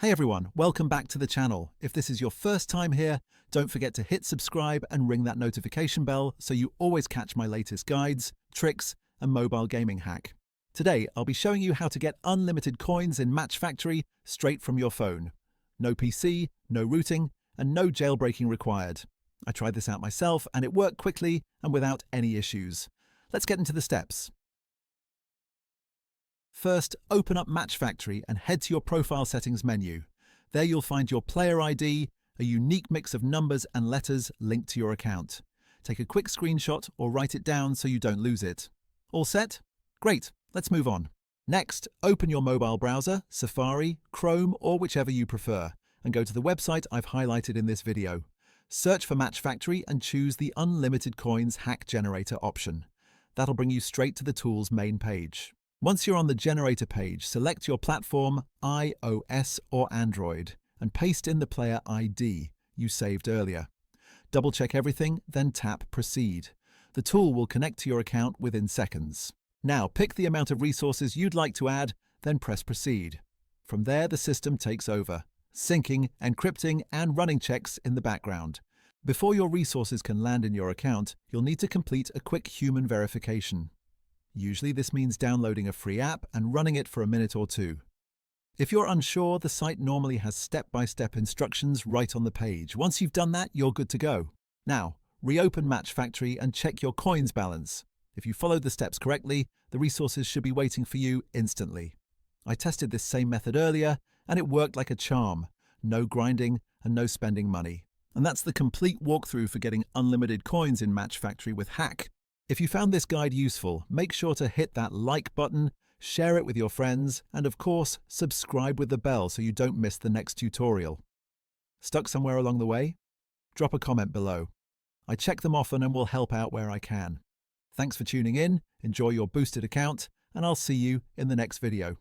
Hey everyone, welcome back to the channel. If this is your first time here, don't forget to hit subscribe and ring that notification bell so you always catch my latest guides, tricks, and mobile gaming hack. Today, I'll be showing you how to get unlimited coins in Match Factory straight from your phone. No PC, no rooting, and no jailbreaking required. I tried this out myself and it worked quickly and without any issues. Let's get into the steps. First, open up Match Factory and head to your profile settings menu. There you'll find your player ID, a unique mix of numbers and letters linked to your account. Take a quick screenshot or write it down so you don't lose it. All set? Great, let's move on. Next, open your mobile browser, Safari, Chrome, or whichever you prefer, and go to the website I've highlighted in this video. Search for Match Factory and choose the Unlimited Coins Hack Generator option. That'll bring you straight to the tool's main page. Once you're on the generator page, select your platform, iOS or Android, and paste in the player ID you saved earlier. Double-check everything, then tap Proceed. The tool will connect to your account within seconds. Now, pick the amount of resources you'd like to add, then press Proceed. From there, the system takes over, syncing, encrypting, and running checks in the background. Before your resources can land in your account, you'll need to complete a quick human verification. Usually this means downloading a free app and running it for a minute or two. If you're unsure, the site normally has step-by-step instructions right on the page. Once you've done that, you're good to go. Now, reopen Match Factory and check your coins balance. If you followed the steps correctly, the resources should be waiting for you instantly. I tested this same method earlier, and it worked like a charm. No grinding and no spending money. And that's the complete walkthrough for getting unlimited coins in Match Factory with Hack. If you found this guide useful, make sure to hit that like button, share it with your friends, and of course, subscribe with the bell so you don't miss the next tutorial. Stuck somewhere along the way? Drop a comment below. I check them often and will help out where I can. Thanks for tuning in, enjoy your boosted account, and I'll see you in the next video.